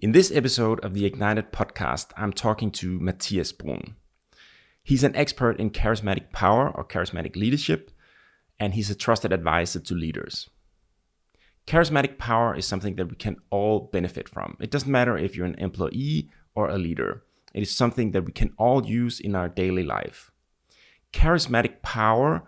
In this episode of the Ignited podcast, I'm talking to Mathias Bruhn. He's an expert in charismatic power or charismatic leadership, and he's a trusted advisor to leaders. Charismatic power is something that we can all benefit from. It doesn't matter if you're an employee or a leader. It is something that we can all use in our daily life. Charismatic power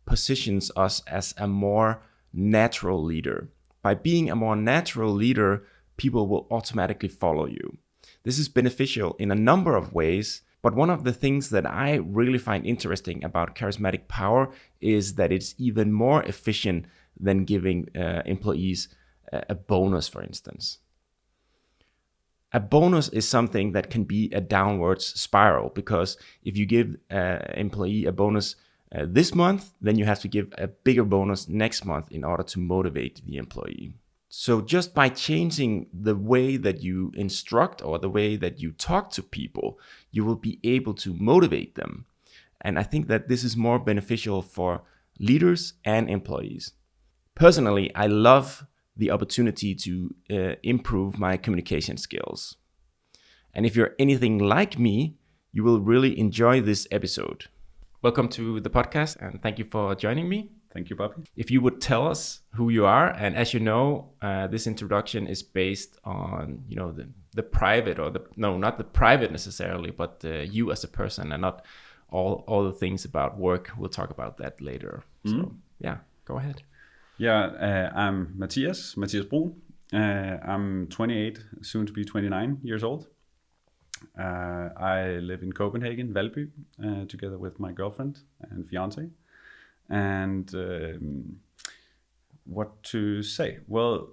positions us as a more natural leader. By being a more natural leader, people will automatically follow you. This is beneficial in a number of ways, but one of the things that I really find interesting about charismatic power is that it's even more efficient than giving employees a bonus, for instance. A bonus is something that can be a downwards spiral, because if you give an employee a bonus this month, then you have to give a bigger bonus next month in order to motivate the employee. So just by changing the way that you instruct or the way that you talk to people, you will be able to motivate them. And I think that this is more beneficial for leaders and employees. Personally, I love the opportunity to improve my communication skills. And if you're anything like me, you will really enjoy this episode. Welcome to the podcast, and thank you for joining me. Thank you, Bobby. If you would tell us who you are, and as you know, this introduction is based on the private, or not the private necessarily, but you as a person, and not all the things about work. We'll talk about that later. So yeah, go ahead. Yeah, I'm Mathias Bruhn. I'm 28, soon to be 29 years old. I live in Copenhagen, Valby, together with my girlfriend and fiance. And what to say? Well,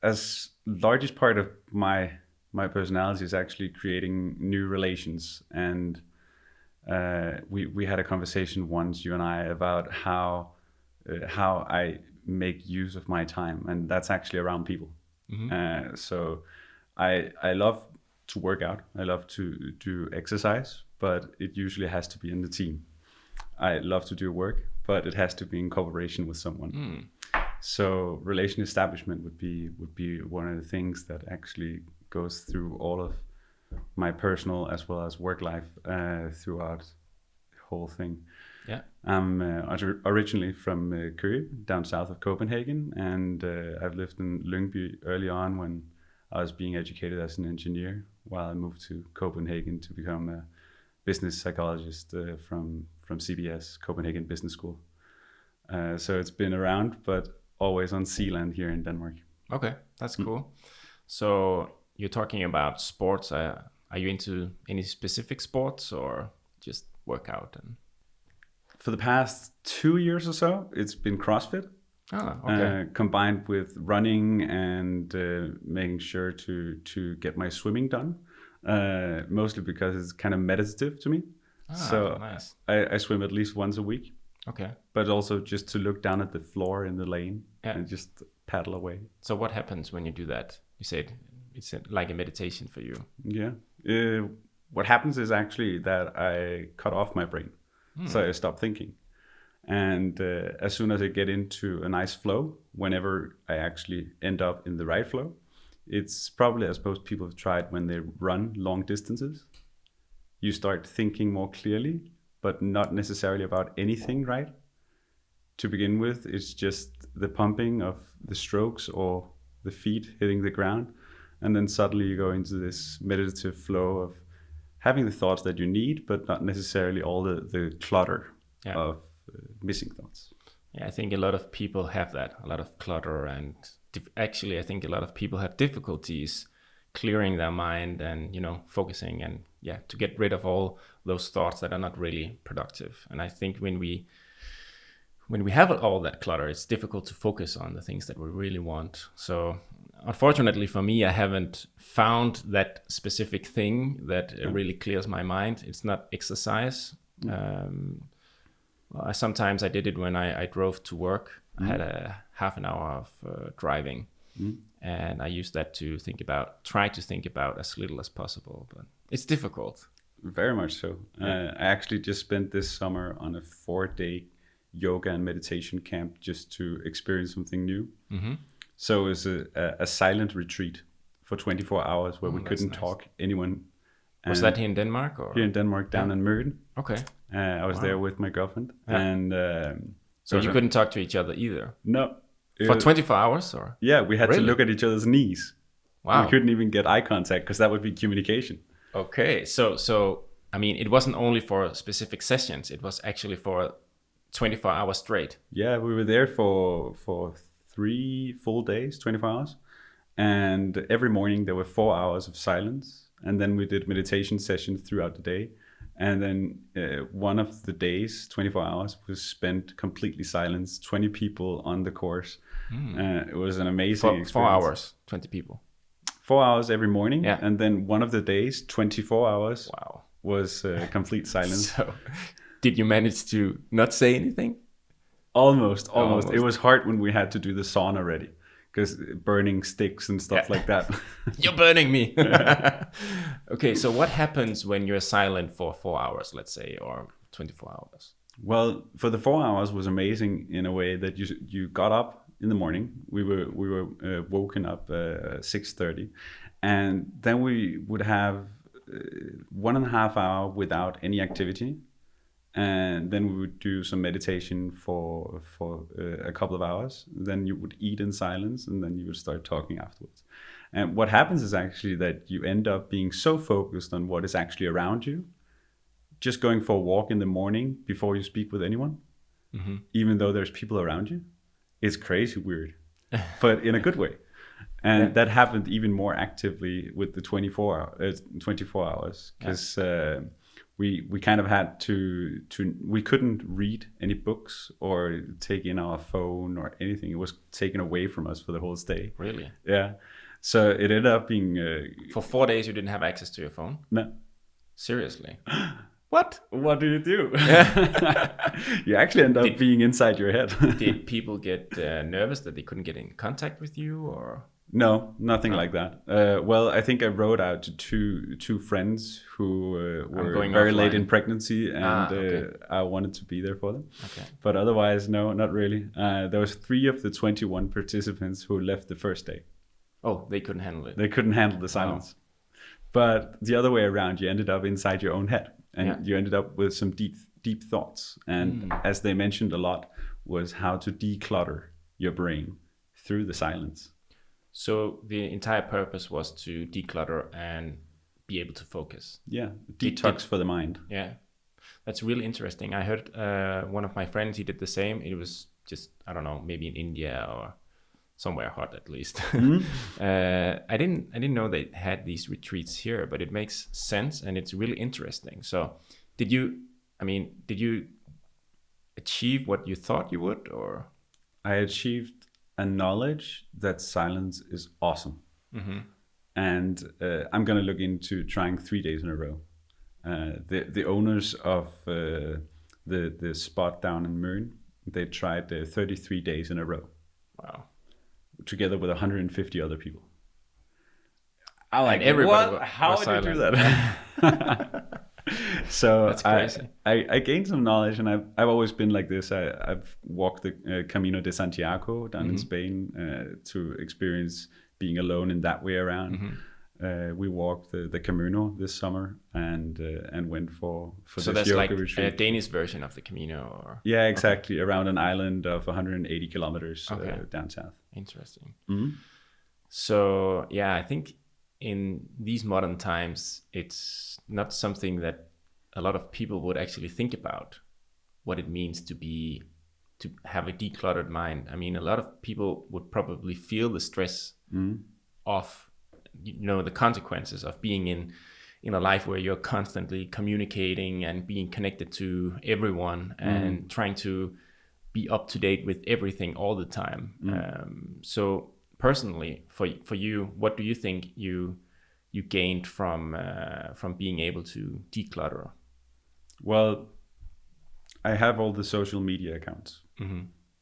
as largest part of my personality is actually creating new relations. And we had a conversation once, you and I, about how I make use of my time, and that's actually around people. Mm-hmm. So I love to work out, I love to do exercise, but it usually has to be in the team. I love to do work, but it has to be in cooperation with someone. So relation establishment would be one of the things that actually goes through all of my personal as well as work life throughout the whole thing. Yeah, I'm originally from Køge, down south of Copenhagen, and I've lived in Lyngby early on when I was being educated as an engineer, while I moved to Copenhagen to become a business psychologist from CBS, Copenhagen Business School. So it's been around, but always on Sealand here in Denmark. Okay, that's cool. So you're talking about sports. Are you into any specific sports or just workout? For the past 2 years or so, it's been CrossFit. Okay. Combined with running and making sure to get my swimming done. Mostly because it's kind of meditative to me. So nice. I swim at least once a week. Okay. But also just to look down at the floor in the lane and just paddle away. So what happens when you do that? You said it's like a meditation for you. Yeah. What happens is actually that I cut off my brain. So I stop thinking. And as soon as I get into a nice flow, whenever I actually end up in the right flow, it's probably, I suppose people have tried when they run long distances. You start thinking more clearly, but not necessarily about anything, right? To begin with, it's just the pumping of the strokes or the feet hitting the ground. And then suddenly you go into this meditative flow of having the thoughts that you need, but not necessarily all the clutter of missing thoughts. Yeah, I think a lot of people have that, a lot of clutter, and actually I think a lot of people have difficulties clearing their mind and focusing, and to get rid of all those thoughts that are not really productive. And I think when we have all that clutter, it's difficult to focus on the things that we really want. So unfortunately for me, I haven't found that specific thing that really clears my mind. It's not exercise. Sometimes I did it when I drove to work. I had a half an hour of driving, and I used that to try to think about as little as possible, but it's difficult. Very much so. I actually just spent this summer on a 4-day yoga and meditation camp just to experience something new. So it was a silent retreat for 24 hours where we couldn't talk anyone. Was that here in Denmark? Or? Here in Denmark, down in Møn. Okay. I was there with my girlfriend. And so you couldn't talk to each other either? No. For 24 hours? Or? Yeah, we had to look at each other's knees. Wow. We couldn't even get eye contact because that would be communication. Okay, so I mean, it wasn't only for specific sessions, it was actually for 24 hours straight. Yeah, we were there for 3 full days, 24 hours. And every morning there were 4 hours of silence. And then we did meditation sessions throughout the day. And then one of the days, 24 hours, was spent completely silent, 20 people on the course. It was an amazing experience. 4 hours, 20 people. 4 hours every morning. Yeah. And then one of the days, 24 hours, was complete silence. So, did you manage to not say anything? Almost. It was hard when we had to do the sauna already, because burning sticks and stuff like that. You're burning me. Okay, so what happens when you're silent for 4 hours, let's say, or 24 hours? Well, for the 4 hours was amazing in a way that you got up in the morning. We were woken up 6:30, and then we would have 1.5 hour without any activity, and then we would do some meditation for a couple of hours. Then you would eat in silence, and then you would start talking afterwards. And what happens is actually that you end up being so focused on what is actually around you, just going for a walk in the morning before you speak with anyone, even though there's people around you, is crazy weird, but in a good way. And that happened even more actively with the 24 hours, because we kind of had to we couldn't read any books or take in our phone or anything. It was taken away from us for the whole stay. Really? Yeah. So it ended up being for 4 days you didn't have access to your phone? No. Seriously? What do you do? You actually end up being inside your head. Did people get nervous that they couldn't get in contact with you, or? No, nothing like that. Well, I think I wrote out to two friends who were very late in pregnancy, and I wanted to be there for them. Okay. But otherwise, no, not really. There was 3 of the 21 participants who left the first day. Oh, they couldn't handle it. They couldn't handle the silence. But the other way around, you ended up inside your own head, and you ended up with some deep thoughts. And as they mentioned a lot, was how to declutter your brain through the silence. So the entire purpose was to declutter and be able to focus. Yeah, detox for the mind. Yeah, that's really interesting. I heard one of my friends, he did the same. It was just, I don't know, maybe in India or somewhere hot at least. I didn't know they had these retreats here, but it makes sense and it's really interesting. So did you achieve what you thought you would, or? I achieved a knowledge that silence is awesome. And I'm going to look into trying 3 days in a row. The owners of the spot down in Møn, they tried 33 days in a row. Wow. Together with 150 other people. I like everybody. How did you do that? So that's crazy. I gained some knowledge, and I've always been like this. I've walked the Camino de Santiago down in Spain to experience being alone in that way around. We walked the Camino this summer and went for so this that's yoga like retreat. a Danish version of the Camino, or? Yeah, exactly. Around an island of 180 kilometers down south. Interesting. So yeah, I think in these modern times, it's not something that a lot of people would actually think about, what it means to have a decluttered mind. I mean, a lot of people would probably feel the stress of, the consequences of being in a life where you're constantly communicating and being connected to everyone and trying to be up to date with everything all the time. So personally, for you, what do you think you gained from being able to declutter? Well, I have all the social media accounts,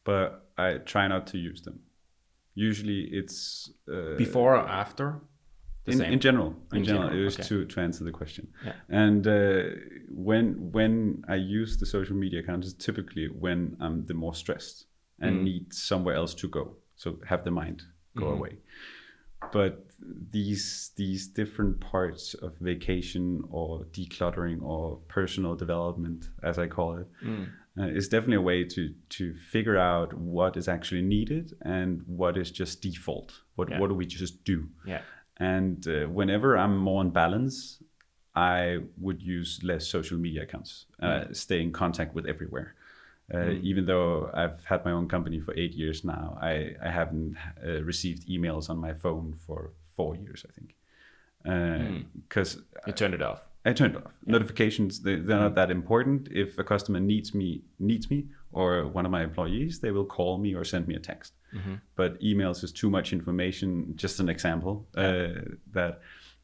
but I try not to use them. Usually it's before or after. In general, it was to answer the question. Yeah. And when I use the social media accounts, it's typically when I'm the more stressed and need somewhere else to go, so have the mind go away. But these different parts of vacation or decluttering or personal development, as I call it, is definitely a way to figure out what is actually needed and what is just default. What do we just do? Yeah. And whenever I'm more in balance, I would use less social media accounts, stay in contact with everywhere. Even though I've had my own company for 8 years now, I haven't received emails on my phone for 4 years, I think. Because you turned it off. I turned it off. Yeah. Notifications, they're not that important. If a customer needs me, or one of my employees, they will call me or send me a text. But emails is too much information. Just an example that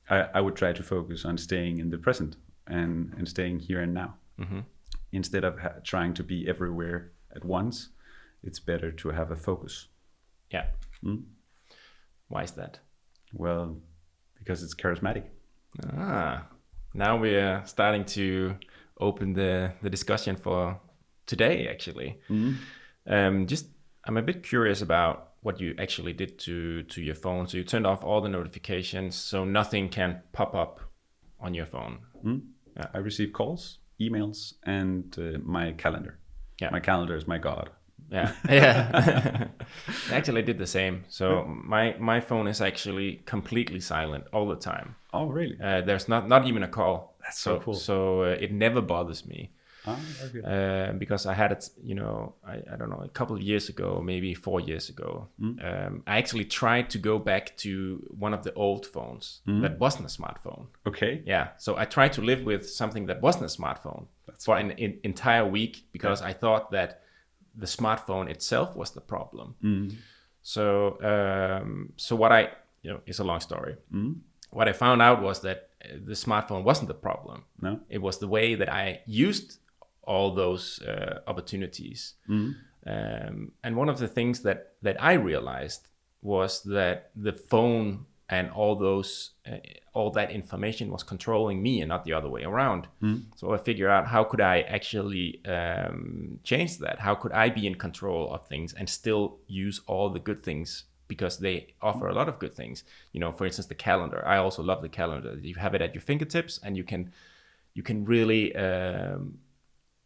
I would try to focus on staying in the present and staying here and now. Instead of trying to be everywhere at once, it's better to have a focus. Yeah. Why is that? Well, because it's charismatic. Now we're starting to open the discussion for today, actually. I'm a bit curious about what you actually did to your phone. So you turned off all the notifications so nothing can pop up on your phone. Yeah. I receive calls, emails, and my calendar. Yeah. My calendar is my god. Yeah. Actually, I did the same. So my phone is actually completely silent all the time. Oh, really? There's not even a call. That's so cool. So it never bothers me. Okay. Because I had it, I don't know, a couple of years ago, maybe 4 years ago. I actually tried to go back to one of the old phones that wasn't a smartphone. Okay. Yeah. So I tried to live with something that wasn't a smartphone for an entire week because I thought that the smartphone itself was the problem. So what it's a long story. What I found out was that the smartphone wasn't the problem. No. It was the way that I used all those opportunities. And one of the things that I realized was that the phone and all that information was controlling me and not the other way around. So I figured out how could I actually change that? How could I be in control of things and still use all the good things, because they offer a lot of good things. For instance, the calendar. I also love the calendar. You have it at your fingertips and you can really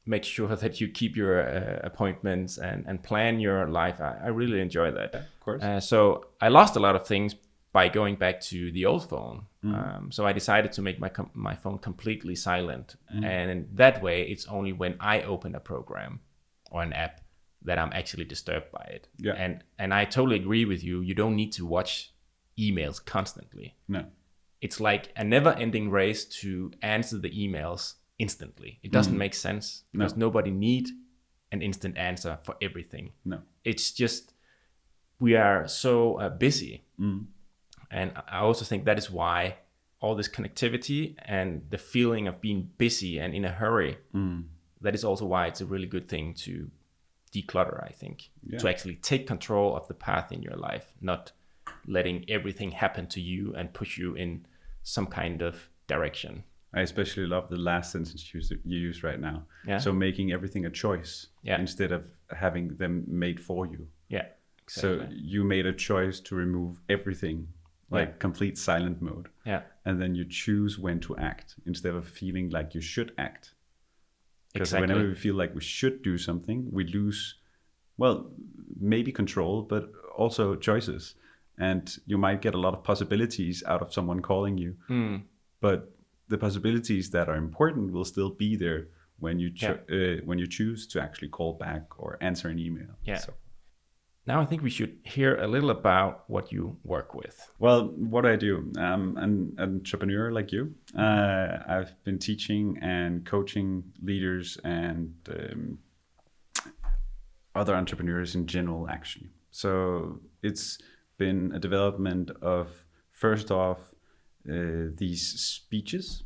make sure that you keep your appointments and plan your life. I really enjoy that. Yeah, of course. So I lost a lot of things by going back to the old phone. So I decided to make my phone completely silent. And that way, it's only when I open a program or an app that I'm actually disturbed by it. Yeah. And I totally agree with you. You don't need to watch emails constantly. No. It's like a never-ending race to answer the emails instantly. It doesn't make sense because nobody need an instant answer for everything. No. It's just we are so busy. And I also think that is why all this connectivity and the feeling of being busy and in a hurry, that is also why it's a really good thing to declutter, I think. To actually take control of the path in your life, not letting everything happen to you and push you in some kind of direction. I especially love the last sentence you use right now. Yeah. So making everything a choice instead of having them made for you. Yeah, exactly. So you made a choice to remove everything, like complete silent mode. Yeah. And then you choose when to act instead of feeling like you should act. Because Exactly. whenever we feel like we should do something, we lose, well, maybe control, but also choices. And you might get a lot of possibilities out of someone calling you. But the possibilities that are important will still be there when you choose to actually call back or answer an email. Yeah. So. Now I think we should hear a little about what you work with. Well, what I do, I'm an entrepreneur like you. I've been teaching and coaching leaders and other entrepreneurs in general, actually. So it's been a development of, first off, these speeches,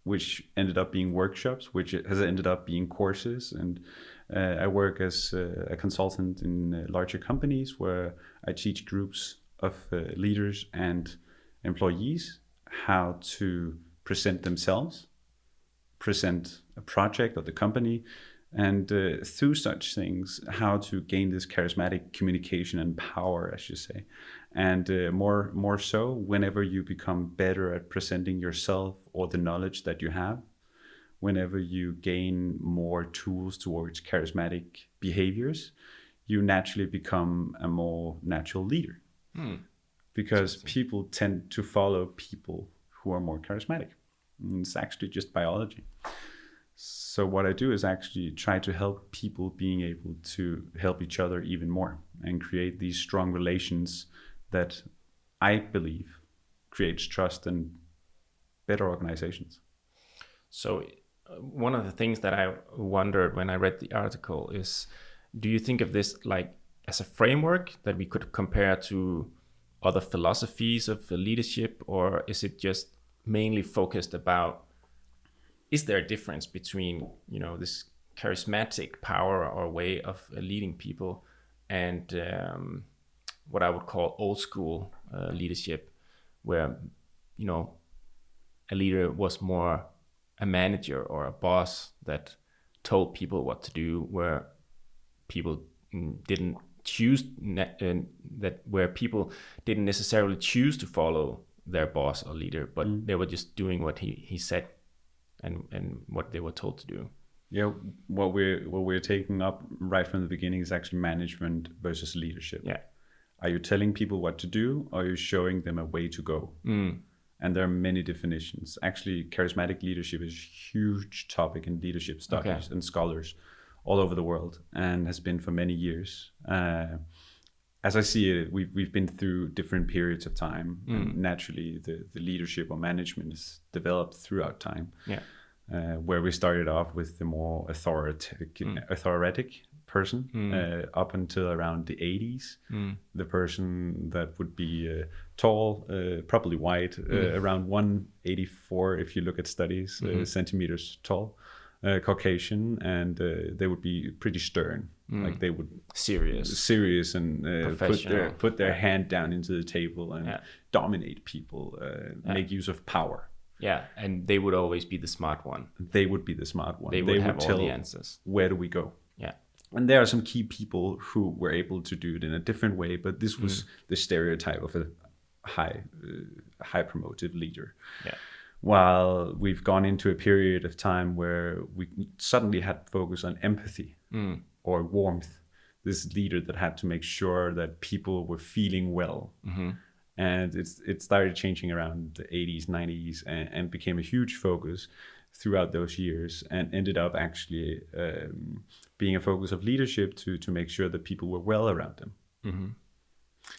which ended up being workshops, which has ended up being courses. And I work as a consultant in larger companies where I teach groups of leaders and employees how to present themselves, present a project of the company, And through such things, how to gain this charismatic communication and power, as you say. And more so, whenever you become better at presenting yourself or the knowledge that you have, whenever you gain more tools towards charismatic behaviors, you naturally become a more natural leader. Because people tend to follow people who are more charismatic. And it's actually just biology. So what I do is actually try to help people being able to help each other even more and create these strong relations that I believe creates trust and better organizations. So one of the things that I wondered when I read the article is, do you think of this like as a framework that we could compare to other philosophies of leadership, or is it just mainly focused about, is there a difference between, this charismatic power or way of leading people and what I would call old school leadership, where, a leader was more a manager or a boss that told people what to do, where people didn't choose where people didn't necessarily choose to follow their boss or leader, but they were just doing what he said and what they were told to do. Yeah, what we're taking up right from the beginning is actually management versus leadership. Yeah. Are you telling people what to do, or are you showing them a way to go? And there are many definitions. Actually, charismatic leadership is a huge topic in leadership studies and scholars all over the world, and has been for many years. As I see it, we've been through different periods of time, and naturally the leadership or management is developed throughout time. Yeah. Where we started off with the more authoritative person, up until around the 80s. The person that would be tall, probably white, around 184 if you look at studies, centimeters tall, Caucasian, and they would be pretty stern. Like they would serious and put their hand down into the table and dominate people, make use of power. Yeah, and they would always be the smart one. They would be the smart one. They would have all the answers. Where do we go? Yeah. And there are some key people who were able to do it in a different way, but this was the stereotype of a high promotive leader. Yeah. While we've gone into a period of time where we suddenly had focus on empathy or warmth, this leader that had to make sure that people were feeling well. And it started changing around the 80s, 90s, and became a huge focus throughout those years, and ended up actually being a focus of leadership to make sure that people were well around them.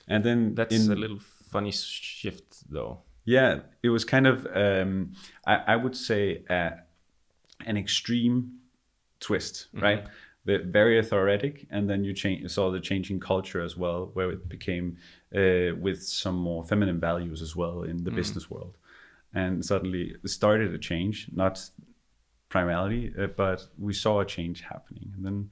And then that's a little funny shift, though. Yeah, it was kind of, I would say, an extreme twist, right? Very authoritative, and then you saw the changing culture as well, where it became with some more feminine values as well in the business world. And suddenly it started a change, not primarily, but we saw a change happening. And then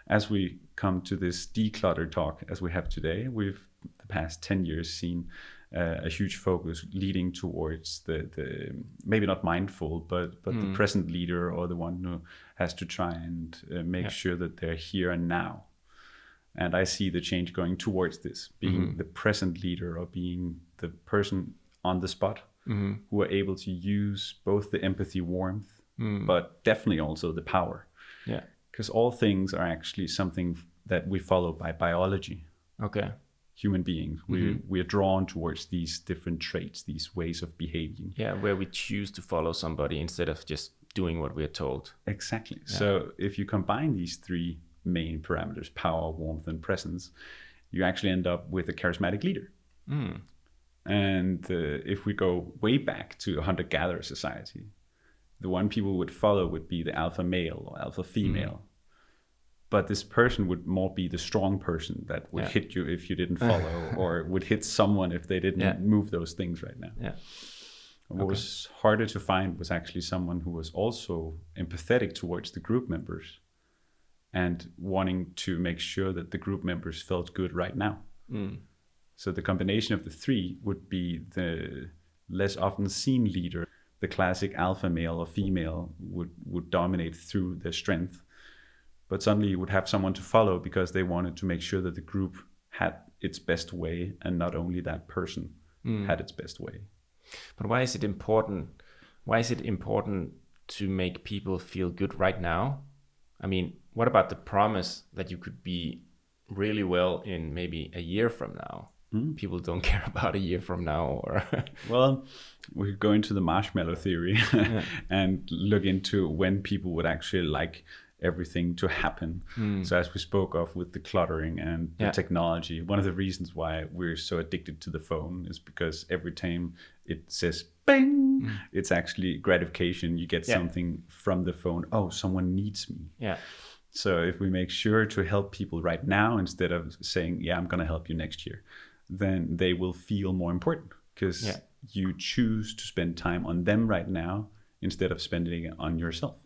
as we come to this declutter talk as we have today, we've the past 10 years seen a huge focus leading towards the maybe not mindful, but the present leader, or the one who has to try and make sure that they're here and now. And I see the change going towards this, being the present leader, or being the person on the spot who are able to use both the empathy, warmth, but definitely also the power. Yeah. Because all things are actually something that we follow by biology. Okay. Human beings, we are drawn towards these different traits, these ways of behaving. Yeah, where we choose to follow somebody instead of just doing what we're told. Exactly. Yeah. So if you combine these three main parameters, power, warmth, and presence, you actually end up with a charismatic leader. And if we go way back to a hunter-gatherer society, the one people would follow would be the alpha male or alpha female. But this person would more be the strong person that would hit you if you didn't follow, or would hit someone if they didn't move those things right now. Yeah. What was harder to find was actually someone who was also empathetic towards the group members and wanting to make sure that the group members felt good right now. So the combination of the three would be the less often seen leader. The classic alpha male or female would dominate through their strength, but suddenly you would have someone to follow because they wanted to make sure that the group had its best way, and not only that person had its best way. But why is it important? Why is it important to make people feel good right now? I mean, what about the promise that you could be really well in maybe a year from now? People don't care about a year from now, or well, we could go into the marshmallow theory and look into when people would actually like everything to happen. So as we spoke of with the cluttering and the technology, one of the reasons why we're so addicted to the phone is because every time it says bang, it's actually gratification. You get something from the phone. Oh, someone needs me. Yeah. So if we make sure to help people right now instead of saying, yeah, I'm going to help you next year, then they will feel more important because you choose to spend time on them right now instead of spending it on yourself.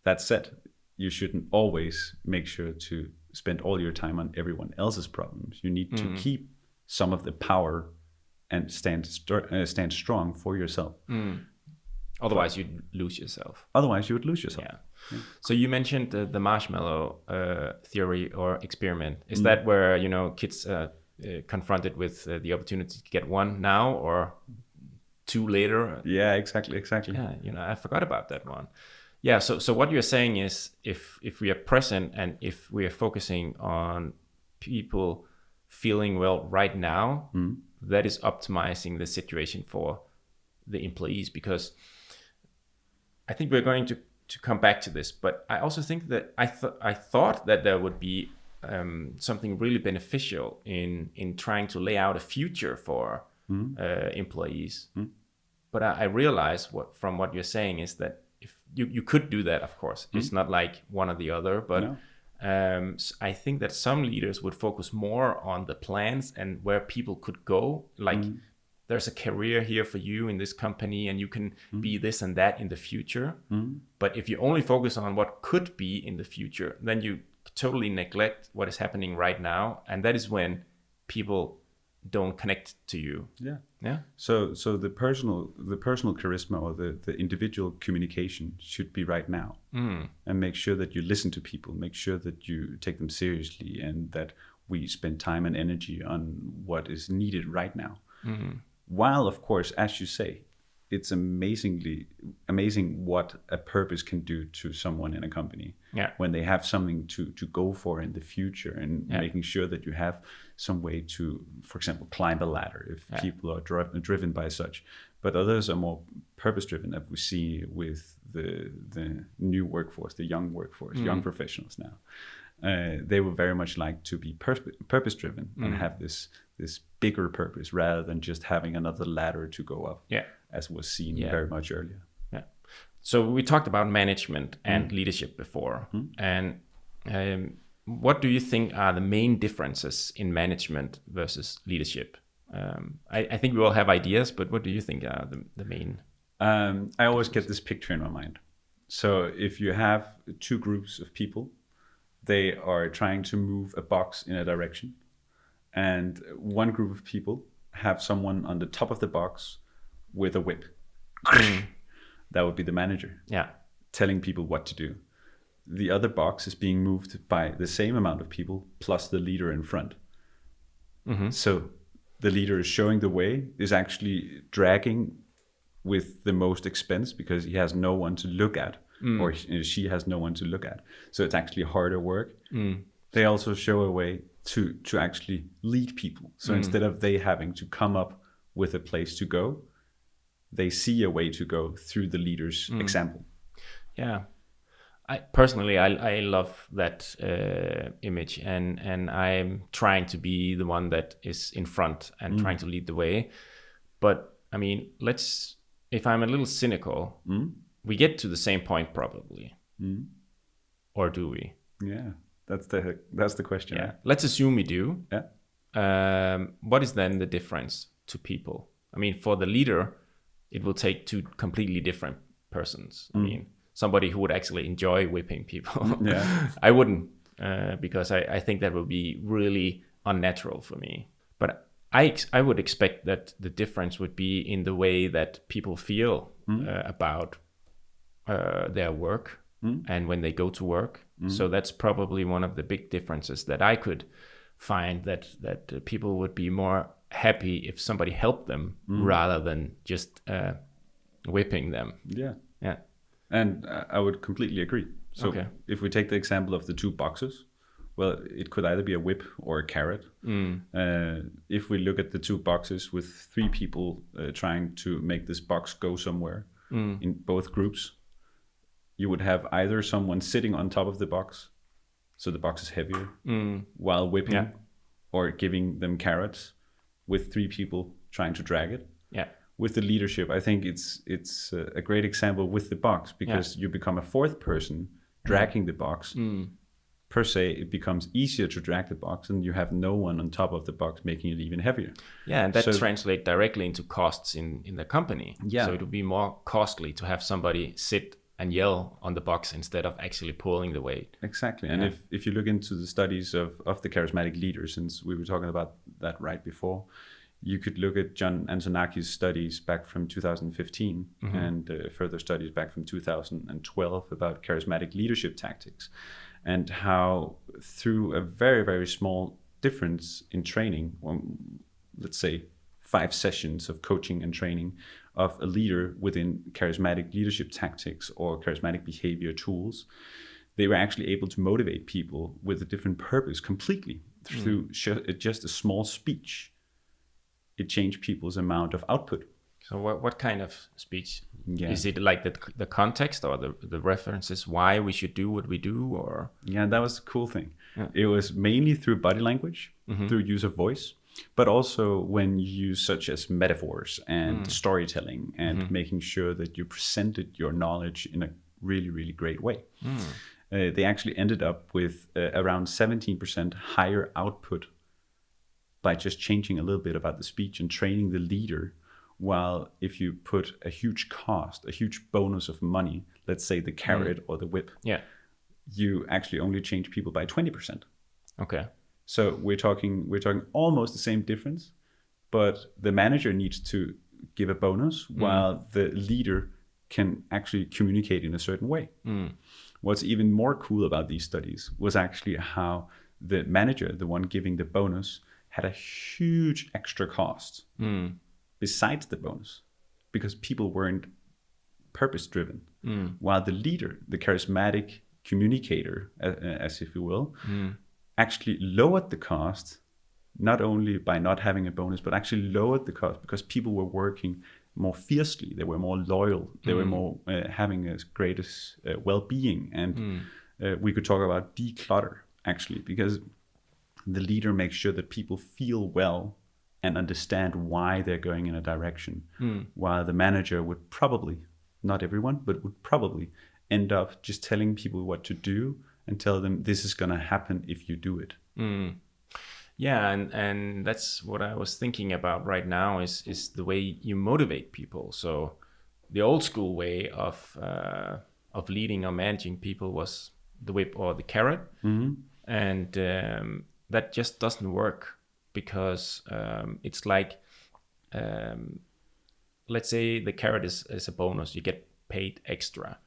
That said, you shouldn't always make sure to spend all your time on everyone else's problems. You need to keep some of the power and stand strong for yourself. Otherwise, you'd lose yourself. Otherwise, you would lose yourself. Yeah. So you mentioned the marshmallow theory or experiment. Is that where kids confronted with the opportunity to get one now or two later? Yeah, exactly. Yeah, I forgot about that one. Yeah. So what you're saying is, if we are present and if we are focusing on people feeling well right now, that is optimizing the situation for the employees, because I think we're going to come back to this, but I also think that I thought that there would be something really beneficial in trying to lay out a future for employees. But I realize from what you're saying is that if you could do that, of course, it's not like one or the other, but I think that some leaders would focus more on the plans and where people could go, like there's a career here for you in this company and you can be this and that in the future. But if you only focus on what could be in the future, then you totally neglect what is happening right now. And that is when people don't connect to you. Yeah. So the personal charisma or the individual communication should be right now. And make sure that you listen to people, make sure that you take them seriously, and that we spend time and energy on what is needed right now. While, of course, as you say, it's amazing what a purpose can do to someone in a company when they have something to go for in the future, and making sure that you have some way to, for example, climb a ladder if people are driven by such. But others are more purpose-driven, as we see with the new workforce, the young workforce, young professionals now. They would very much like to be purpose-driven and have this bigger purpose rather than just having another ladder to go up, as was seen very much earlier. So we talked about management and leadership before. And what do you think are the main differences in management versus leadership? I think we all have ideas, but what do you think are the main? I always get this picture in my mind. So if you have two groups of people, they are trying to move a box in a direction. And one group of people have someone on the top of the box with a whip. That would be the manager. Telling people what to do. The other box is being moved by the same amount of people plus the leader in front. So the leader is showing the way, is actually dragging with the most expense because he has no one to look at, or she has no one to look at. So it's actually harder work. They also show a way to actually lead people. So instead of they having to come up with a place to go, they see a way to go through the leader's example. I personally love that image, and I'm trying to be the one that is in front and trying to lead the way. But I mean, if I'm a little cynical, we get to the same point probably, or do we? Yeah, that's the question. Yeah, let's assume we do. What is then the difference to people? I mean, for the leader, it will take two completely different persons. I mean, somebody who would actually enjoy whipping people. I wouldn't, because I think that would be really unnatural for me. But I would expect that the difference would be in the way that people feel about their work. and when they go to work. So that's probably one of the big differences that I could find, that people would be more happy if somebody helped them rather than just whipping them. Yeah. And I would completely agree. So if we take the example of the 2 boxes, well, it could either be a whip or a carrot. If we look at the 2 boxes with 3 people trying to make this box go somewhere in both groups, you would have either someone sitting on top of the box, so the box is heavier, while whipping or giving them carrots, with 3 people trying to drag it. With the leadership, I think it's a great example with the box, because you become a 4th person dragging the box. Per se, it becomes easier to drag the box, and you have no one on top of the box making it even heavier. And that translates directly into costs in the company. So it would be more costly to have somebody sit and yell on the box instead of actually pulling the weight. Exactly. And if you look into the studies of the charismatic leaders, since we were talking about that right before, you could look at John Antonaki's studies back from 2015 and further studies back from 2012 about charismatic leadership tactics, and how through a very, very small difference in training, let's say 5 sessions of coaching and training of a leader within charismatic leadership tactics or charismatic behavior tools, they were actually able to motivate people with a different purpose completely through just a small speech. It changed people's amount of output. So what kind of speech? Is it like the context or the references, why we should do what we do? Or that was the cool thing. It was mainly through body language, through use of voice, but also when you use such as metaphors and storytelling and making sure that you presented your knowledge in a really, really great way. They actually ended up with around 17% higher output by just changing a little bit about the speech and training the leader. While if you put a huge cost, a huge bonus of money, let's say the carrot or the whip, you actually only change people by 20%. Okay. So we're talking almost the same difference, but the manager needs to give a bonus while the leader can actually communicate in a certain way. What's even more cool about these studies was actually how the manager, the one giving the bonus, had a huge extra cost besides the bonus, because people weren't purpose driven, while the leader, the charismatic communicator, as if you will, actually lowered the cost, not only by not having a bonus, but actually lowered the cost because people were working more fiercely, they were more loyal, they were more having a greatest well-being. And we could talk about declutter, actually, because the leader makes sure that people feel well and understand why they're going in a direction, while the manager would probably, not everyone, but would probably end up just telling people what to do and tell them this is going to happen if you do it. Yeah, and that's what I was thinking about right now is the way you motivate people. So the old school way of leading or managing people was the whip or the carrot, and that just doesn't work, because it's like, let's say the carrot is a bonus, you get paid extra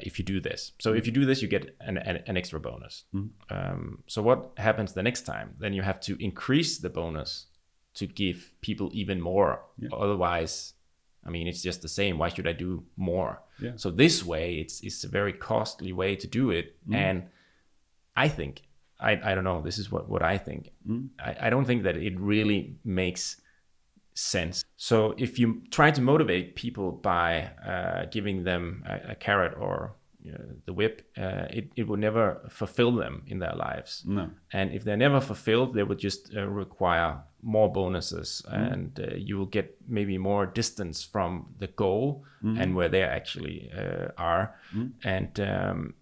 if you do this. So if you do this, you get an extra bonus. So what happens the next time? Then you have to increase the bonus to give people even more. Otherwise, I mean, it's just the same. Why should I do more? So this way, it's a very costly way to do it. And I think, I don't know, this is what I think. I don't think that it really makes sense. So if you try to motivate people by giving them a carrot or the whip, it will never fulfill them in their lives. No. And if they're never fulfilled, they would just require more bonuses, and you will get maybe more distance from the goal and where they actually are. And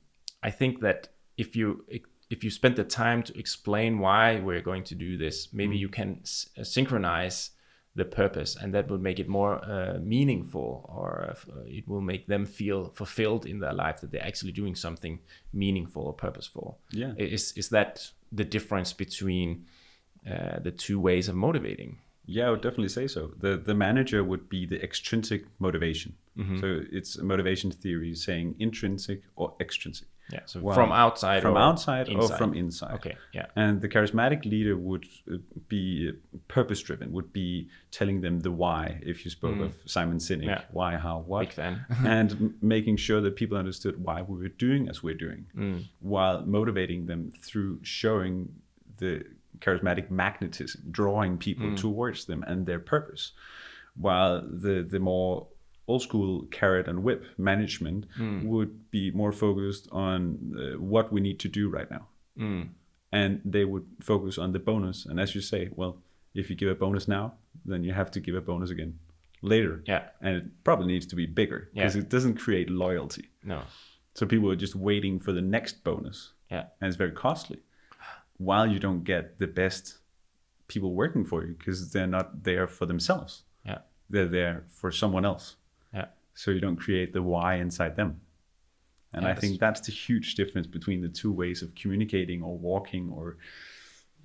I think that if you spend the time to explain why we're going to do this, maybe you can synchronize the purpose, and that will make it more meaningful, or it will make them feel fulfilled in their life, that they're actually doing something meaningful or purposeful. Is that the difference between the two ways of motivating? Yeah, I would definitely say so. The manager would be the extrinsic motivation. So it's a motivation theory saying intrinsic or extrinsic. Yeah, so from outside from or outside inside. or from inside. Okay, yeah. And the charismatic leader would be purpose driven, would be telling them the why. If you spoke of Simon Sinek, why, how, what, big fan. and making sure that people understood why we were doing as we're doing, while motivating them through showing the charismatic magnetism, drawing people towards them and their purpose, while the more old school carrot and whip management would be more focused on what we need to do right now. And they would focus on the bonus. And as you say, well, if you give a bonus now, then you have to give a bonus again later. Yeah. And it probably needs to be bigger because it doesn't create loyalty. No. So people are just waiting for the next bonus. Yeah. And it's very costly. While you don't get the best people working for you because they're not there for themselves. Yeah. They're there for someone else. Yeah. So you don't create the why inside them. And I think that's the huge difference between the two ways of communicating or walking or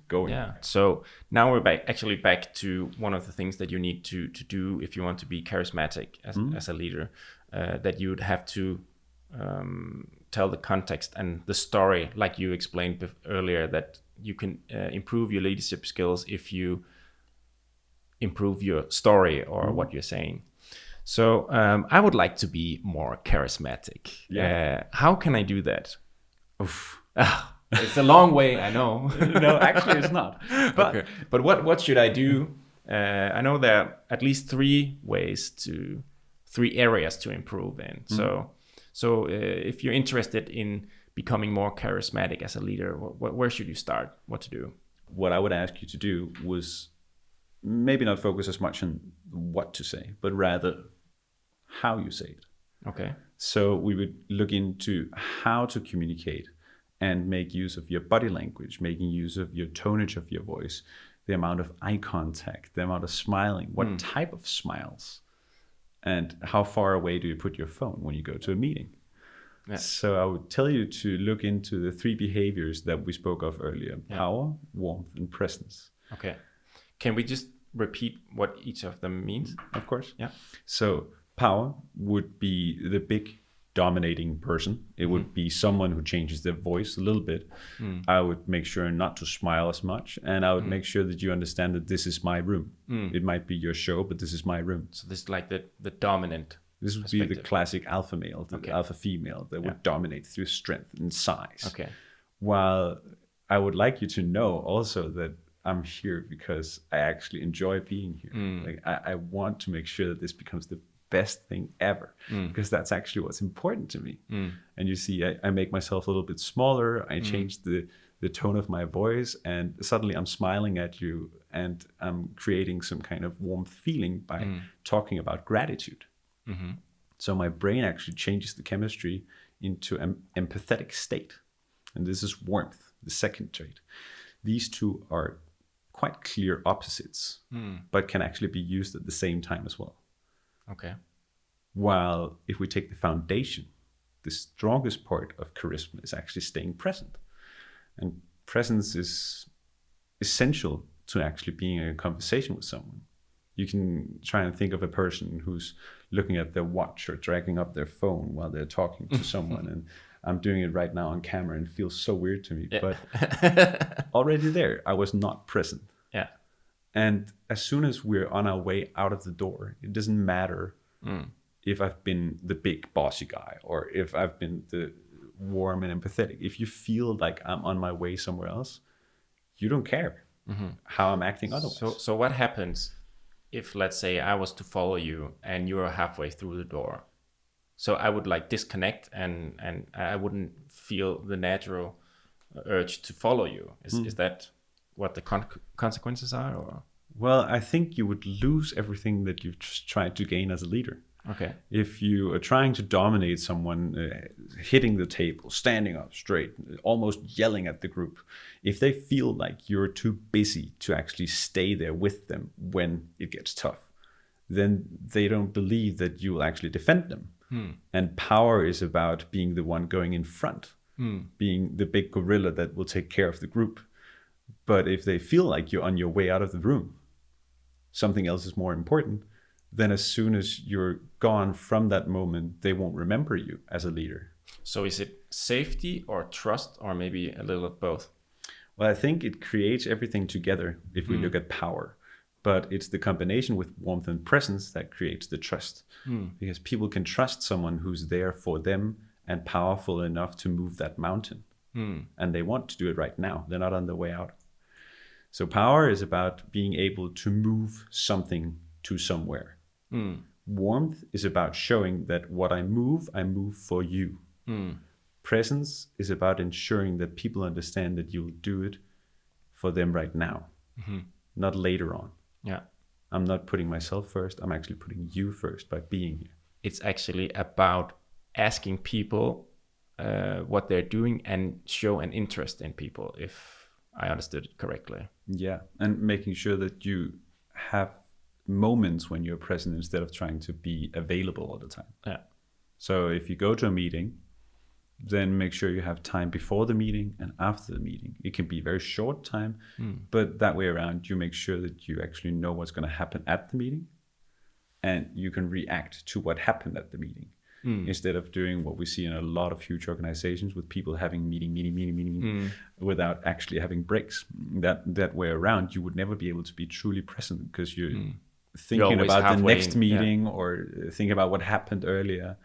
going. Yeah. So now we're back to one of the things that you need to do if you want to be charismatic as a leader, that you would have to tell the context and the story, like you explained earlier, that you can improve your leadership skills if you improve your story or what you're saying. So I would like to be more charismatic. Yeah. How can I do that? Oof. It's a long way, I know. No, actually it's not. But okay. But what should I do? I know there are at least three areas to improve in. So if you're interested in becoming more charismatic as a leader, where should you start? What to do? What I would ask you to do was maybe not focus as much on what to say, but rather how you say it. Okay. So we would look into how to communicate and make use of your body language, making use of your tonage of your voice, the amount of eye contact, the amount of smiling, what type of smiles, and how far away do you put your phone when you go to a meeting. Yeah. So I would tell you to look into the three behaviors that we spoke of earlier: power, warmth, and presence. Okay. Can we just repeat what each of them means? Of course. Yeah. So power would be the big dominating person. It would be someone who changes their voice a little bit. I would make sure not to smile as much, and I would make sure that you understand that this is my room. It might be your show, but this is my room. So this is like the dominant. This would be the classic alpha male, the alpha female that would dominate through strength and size. Okay. While I would like you to know also that I'm here because I actually enjoy being here. Like I want to make sure that this becomes the best thing ever, because that's actually what's important to me. And you see, I make myself a little bit smaller. I change the tone of my voice, and suddenly I'm smiling at you, and I'm creating some kind of warm feeling by talking about gratitude. So my brain actually changes the chemistry into an empathetic state. And this is warmth, the second trait. These two are quite clear opposites, but can actually be used at the same time as well. Okay. While if we take the foundation, the strongest part of charisma is actually staying present. And presence is essential to actually being in a conversation with someone. You can try and think of a person who's looking at their watch or dragging up their phone while they're talking to someone. And I'm doing it right now on camera and it feels so weird to me. Yeah. But already there, I was not present. Yeah. And as soon as we're on our way out of the door, it doesn't matter if I've been the big bossy guy or if I've been the warm and empathetic. If you feel like I'm on my way somewhere else, you don't care how I'm acting otherwise. So what happens if, let's say, I was to follow you and you're halfway through the door? So I would like disconnect and I wouldn't feel the natural urge to follow you. Is that what the consequences are? Or? Well, I think you would lose everything that you've tried to gain as a leader. Okay. If you are trying to dominate someone, hitting the table, standing up straight, almost yelling at the group, if they feel like you're too busy to actually stay there with them when it gets tough, then they don't believe that you will actually defend them. And power is about being the one going in front, being the big gorilla that will take care of the group. But if they feel like you're on your way out of the room, something else is more important, then as soon as you're gone from that moment, they won't remember you as a leader. So is it safety or trust, or maybe a little of both? Well, I think it creates everything together if we look at power. But it's the combination with warmth and presence that creates the trust. Because people can trust someone who's there for them and powerful enough to move that mountain. And they want to do it right now. They're not on their way out. So power is about being able to move something to somewhere. Warmth is about showing that what I move for you. Presence is about ensuring that people understand that you'll do it for them right now, not later on. Yeah. I'm not putting myself first. I'm actually putting you first by being here. It's actually about asking people what they're doing and show an interest in people, if I understood it correctly. Yeah. And making sure that you have moments when you're present instead of trying to be available all the time. Yeah. So if you go to a meeting, then make sure you have time before the meeting and after the meeting. It can be very short time, but that way around, you make sure that you actually know what's going to happen at the meeting and you can react to what happened at the meeting. Instead of doing what we see in a lot of huge organizations with people having meeting without actually having breaks. That way around, you would never be able to be truly present because you're thinking about the next meeting or thinking about what happened earlier.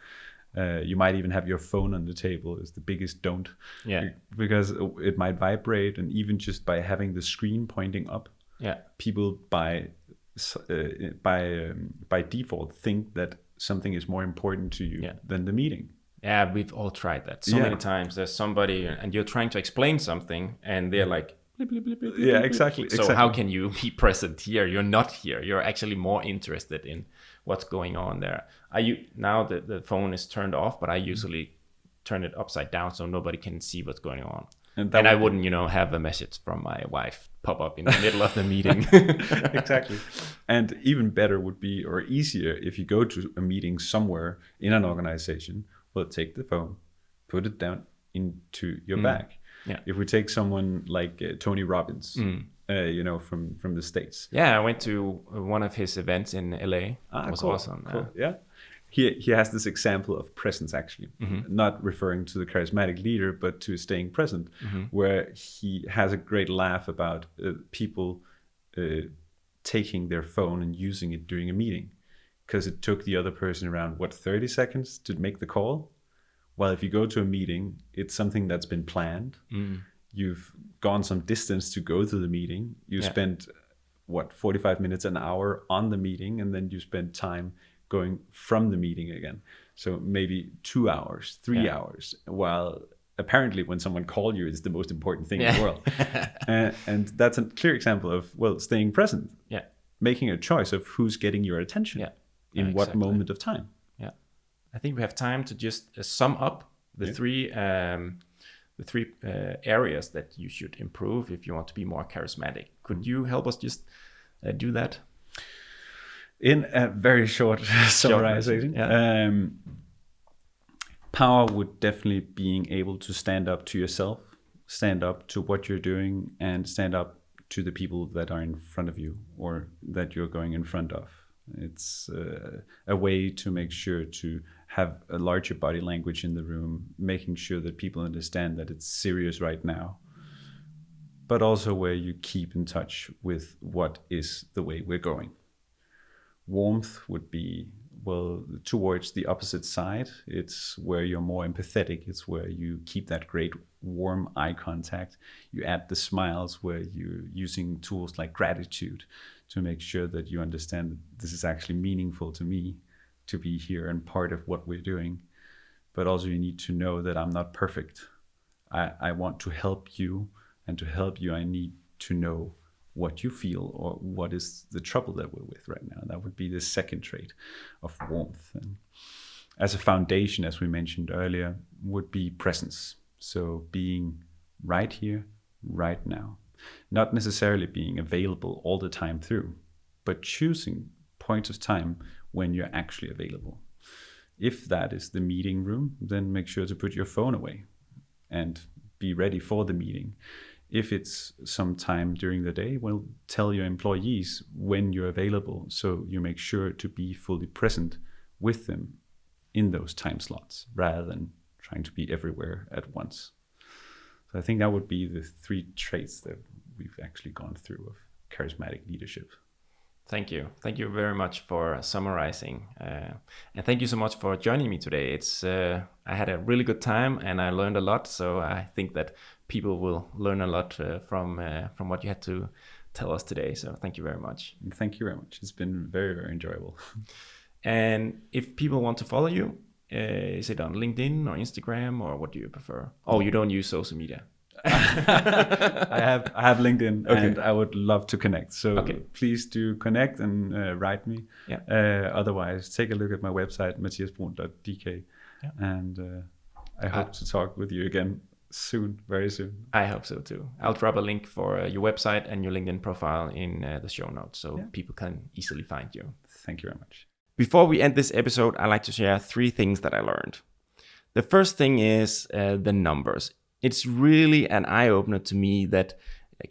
You might even have your phone on the table is the biggest don't. Yeah. Because it might vibrate, and even just by having the screen pointing up, people by default think that something is more important to you than the meeting. Yeah, we've all tried that so many times. There's somebody and you're trying to explain something and they're like, blip, blip, blip, blip, yeah, blip, exactly. blip. So how can you be present here? You're not here. You're actually more interested in what's going on there. Now the phone is turned off, but I usually turn it upside down so nobody can see what's going on. And I wouldn't, have a message from my wife pop up in the middle of the meeting. Exactly. And even better would be, or easier, if you go to a meeting somewhere in an organization, well, take the phone, put it down into your bag. Yeah. If we take someone like Tony Robbins, from the States. Yeah, I went to one of his events in LA. It was cool, awesome. Cool. Yeah. He has this example of presence, actually, not referring to the charismatic leader, but to staying present, where he has a great laugh about people taking their phone and using it during a meeting because it took the other person around, 30 seconds to make the call? Well, if you go to a meeting, it's something that's been planned. You've gone some distance to go to the meeting. You spent, 45 minutes, an hour on the meeting, and then you spend time going from the meeting again. So maybe 2 hours, 3 hours, while apparently when someone called you, it's the most important thing in the world. And that's a clear example of, staying present. Yeah. Making a choice of who's getting your attention in what moment of time. Yeah. I think we have time to just sum up the three areas that you should improve if you want to be more charismatic. Could you help us just do that? In a very short summarization, power would definitely being able to stand up to yourself, stand up to what you're doing, and stand up to the people that are in front of you or that you're going in front of. It's a way to make sure to have a larger body language in the room, making sure that people understand that it's serious right now, but also where you keep in touch with what is the way we're going. Warmth would be, towards the opposite side. It's where you're more empathetic. It's where you keep that great warm eye contact. You add the smiles where you're using tools like gratitude to make sure that you understand that this is actually meaningful to me to be here and part of what we're doing. But also you need to know that I'm not perfect. I want to help you, and to help you I need to know what you feel or what is the trouble that we're with right now. That would be the second trait of warmth. And as a foundation, as we mentioned earlier, would be presence. So being right here, right now. Not necessarily being available all the time through, but choosing points of time when you're actually available. If that is the meeting room, then make sure to put your phone away and be ready for the meeting. If it's some time during the day, well, tell your employees when you're available so you make sure to be fully present with them in those time slots rather than trying to be everywhere at once. So I think that would be the 3 traits that we've actually gone through of charismatic leadership. Thank you. Thank you very much for summarizing. And thank you so much for joining me today. I had a really good time and I learned a lot. So I think that people will learn a lot from what you had to tell us today. So thank you very much. Thank you very much. It's been very, very enjoyable. And if people want to follow you, is it on LinkedIn or Instagram, or what do you prefer? Oh, you don't use social media. I have LinkedIn, okay. And I would love to connect. So please do connect and write me. Yeah. Otherwise, take a look at my website, mathiasbruhn.dk. Yeah. And I hope to talk with you again soon, very soon. I hope so too. I'll drop a link for your website and your LinkedIn profile in the show notes so people can easily find you. Thank you very much. Before we end this episode, I like to share 3 things that I learned. The first thing is the numbers. It's really an eye-opener to me that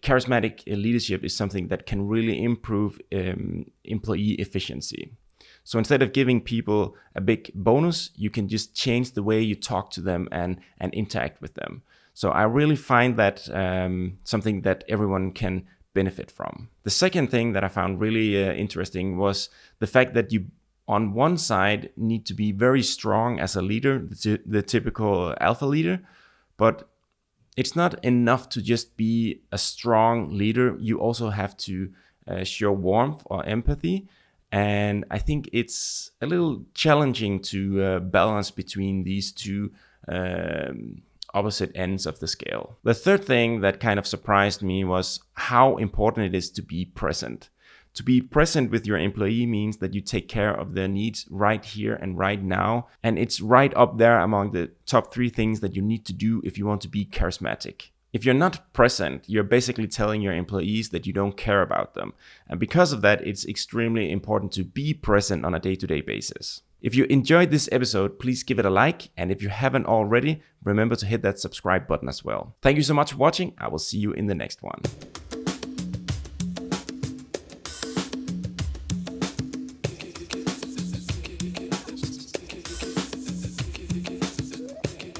charismatic leadership is something that can really improve employee efficiency. So instead of giving people a big bonus, you can just change the way you talk to them and interact with them. So I really find that something that everyone can benefit from. The second thing that I found really interesting was the fact that you, on one side, need to be very strong as a leader, the typical alpha leader, but it's not enough to just be a strong leader. You also have to show warmth or empathy. And I think it's a little challenging to balance between these 2 opposite ends of the scale. The third thing that kind of surprised me was how important it is to be present. To be present with your employee means that you take care of their needs right here and right now. And it's right up there among the top 3 things that you need to do if you want to be charismatic. If you're not present, you're basically telling your employees that you don't care about them. And because of that, it's extremely important to be present on a day-to-day basis. If you enjoyed this episode, please give it a like. And if you haven't already, remember to hit that subscribe button as well. Thank you so much for watching. I will see you in the next one.